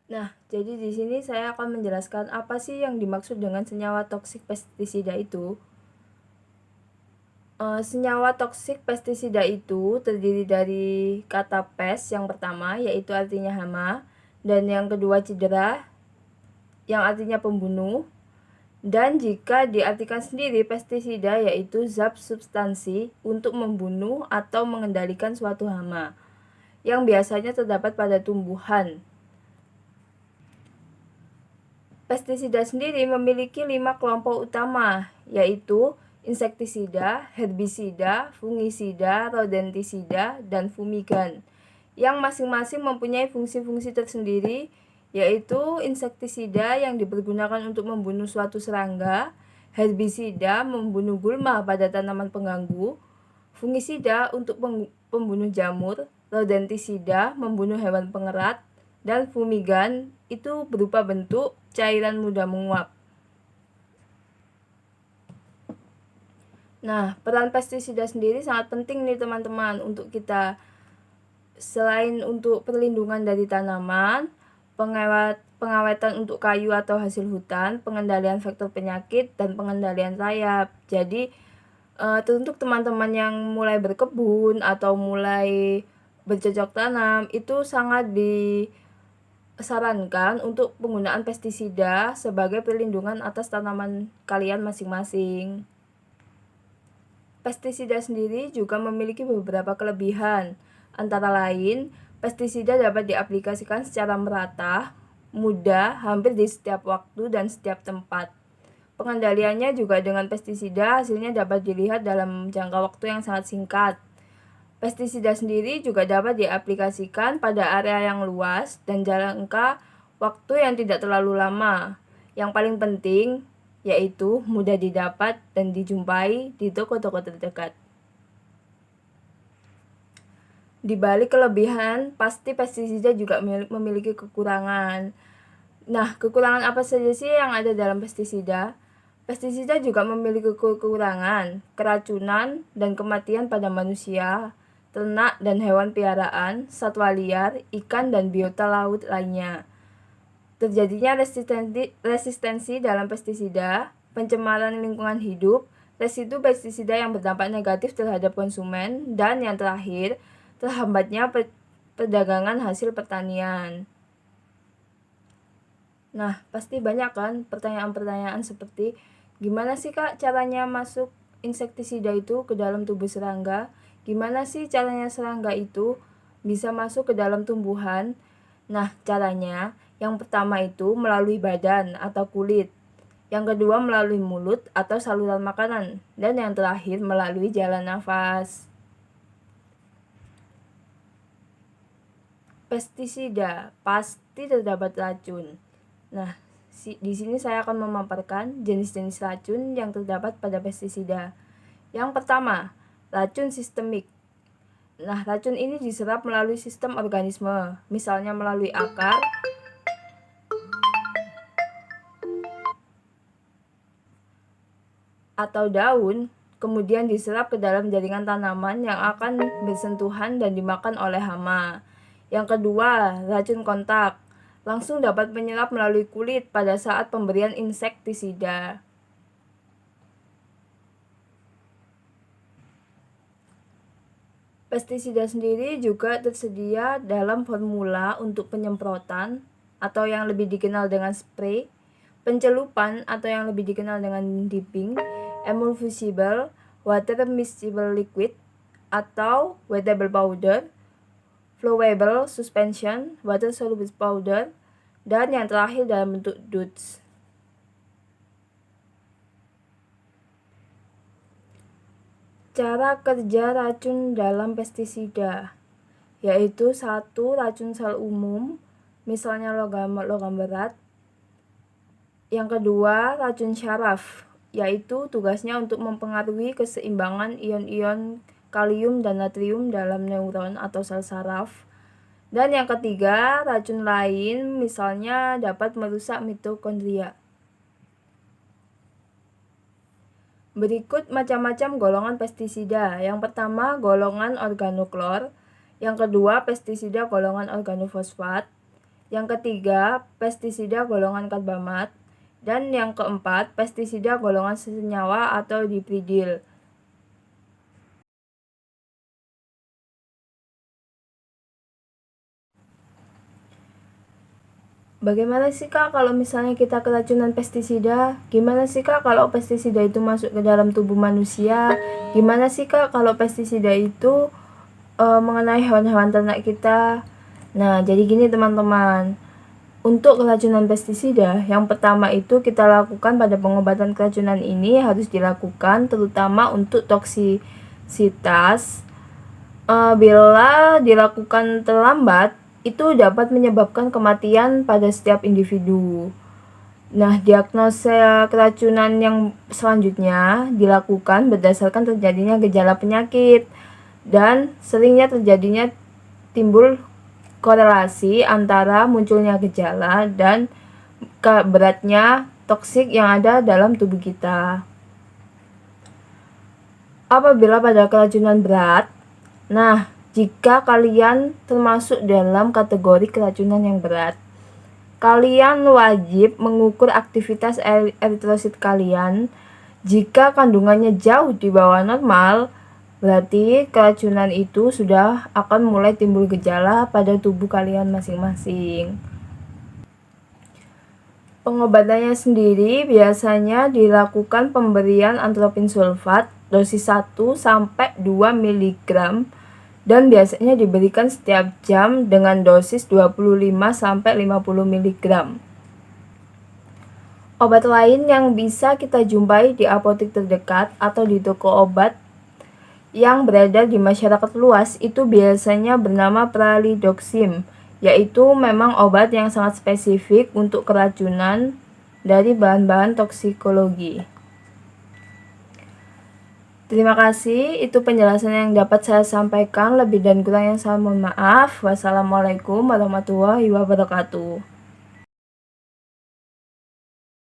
Nah, jadi di sini saya akan menjelaskan apa sih yang dimaksud dengan senyawa toksik pestisida itu. Senyawa toksik pestisida itu terdiri dari kata pes yang pertama, yaitu artinya hama, dan yang kedua cedera, yang artinya pembunuh. Dan jika diartikan sendiri, pestisida yaitu zat substansi untuk membunuh atau mengendalikan suatu hama, yang biasanya terdapat pada tumbuhan. Pestisida sendiri memiliki 5 kelompok utama, yaitu insektisida, herbisida, fungisida, rodentisida, dan fumigan, yang masing-masing mempunyai fungsi-fungsi tersendiri, yaitu insektisida yang dipergunakan untuk membunuh suatu serangga, herbisida membunuh gulma pada tanaman pengganggu, fungisida untuk pembunuh jamur, rodentisida membunuh hewan pengerat, dan fumigan itu berupa bentuk cairan mudah menguap. Nah, peran pestisida sendiri sangat penting nih teman-teman untuk kita. Selain untuk perlindungan dari tanaman, pengawetan untuk kayu atau hasil hutan, pengendalian faktor penyakit, dan pengendalian rayap. Jadi, untuk teman-teman yang mulai berkebun atau mulai bercocok tanam, itu sangat disarankan untuk penggunaan pestisida sebagai perlindungan atas tanaman kalian masing-masing. Pestisida sendiri juga memiliki beberapa kelebihan. Antara lain, pestisida dapat diaplikasikan secara merata, mudah, hampir di setiap waktu dan setiap tempat. Pengendaliannya juga dengan pestisida hasilnya dapat dilihat dalam jangka waktu yang sangat singkat. Pestisida sendiri juga dapat diaplikasikan pada area yang luas dan jangka waktu yang tidak terlalu lama. Yang paling penting yaitu mudah didapat dan dijumpai di toko-toko terdekat. Di balik kelebihan, pasti pestisida juga memiliki kekurangan. Nah, kekurangan apa saja sih yang ada dalam pestisida? Pestisida juga memiliki kekurangan, keracunan, dan kematian pada manusia, ternak dan hewan piaraan, satwa liar, ikan, dan biota laut lainnya. Terjadinya resistensi dalam pestisida, pencemaran lingkungan hidup, residu pestisida yang berdampak negatif terhadap konsumen, dan yang terakhir, terhambatnya perdagangan hasil pertanian. Nah, pasti banyak kan pertanyaan-pertanyaan seperti gimana sih Kak caranya masuk insektisida itu ke dalam tubuh serangga? Gimana sih caranya serangga itu bisa masuk ke dalam tumbuhan? Nah, caranya yang pertama itu melalui badan atau kulit. Yang kedua melalui mulut atau saluran makanan. Dan yang terakhir melalui jalan nafas. Pestisida pasti terdapat racun. Nah, di sini saya akan memaparkan jenis-jenis racun yang terdapat pada pestisida. Yang pertama, racun sistemik. Nah, racun ini diserap melalui sistem organisme, misalnya melalui akar, atau daun, kemudian diserap ke dalam jaringan tanaman yang akan bersentuhan dan dimakan oleh hama. Yang kedua, racun kontak. Langsung dapat menyerap melalui kulit pada saat pemberian insektisida. Pestisida sendiri juga tersedia dalam formula untuk penyemprotan atau yang lebih dikenal dengan spray, pencelupan atau yang lebih dikenal dengan dipping, emulsifiable, water miscible liquid atau wettable powder, flowable suspension, water soluble powder, dan yang terakhir dalam bentuk DUTS. Cara kerja racun dalam pestisida yaitu 1. Racun sel umum, misalnya logam berat. Yang kedua, racun syaraf, yaitu tugasnya untuk mempengaruhi keseimbangan ion-ion kalium dan natrium dalam neuron atau sel saraf. Dan yang ketiga, racun lain misalnya dapat merusak mitokondria. Berikut macam-macam golongan pestisida. Yang pertama, golongan organoklor. Yang kedua, pestisida golongan organofosfat. Yang ketiga, pestisida golongan karbamat. Dan yang keempat, pestisida golongan senyawa atau dipridil. Bagaimana sih Kak kalau misalnya kita keracunan pestisida? Gimana sih Kak kalau pestisida itu masuk ke dalam tubuh manusia? Gimana sih Kak kalau pestisida itu mengenai hewan-hewan ternak kita? Nah, jadi gini teman-teman. Untuk keracunan pestisida, yang pertama itu kita lakukan pada pengobatan keracunan ini harus dilakukan terutama untuk toksisitas. Bila dilakukan terlambat, itu dapat menyebabkan kematian pada setiap individu. Nah, diagnosa keracunan yang selanjutnya dilakukan berdasarkan terjadinya gejala penyakit dan seringnya terjadinya timbul korelasi antara munculnya gejala dan beratnya toksik yang ada dalam tubuh kita. Apabila pada keracunan berat, nah, jika kalian termasuk dalam kategori keracunan yang berat, kalian wajib mengukur aktivitas eritrosit kalian. Jika kandungannya jauh di bawah normal, berarti keracunan itu sudah akan mulai timbul gejala pada tubuh kalian masing-masing. Pengobatannya sendiri biasanya dilakukan pemberian atropin sulfat dosis 1 sampai 2 mg dan biasanya diberikan setiap jam dengan dosis 25 sampai 50 mg. Obat lain yang bisa kita jumpai di apotek terdekat atau di toko obat yang beredar di masyarakat luas itu biasanya bernama pralidoxim, yaitu memang obat yang sangat spesifik untuk keracunan dari bahan-bahan toksikologi. Terima kasih, itu penjelasan yang dapat saya sampaikan. Lebih dan kurang yang saya mohon maaf. Wassalamualaikum warahmatullahi wabarakatuh.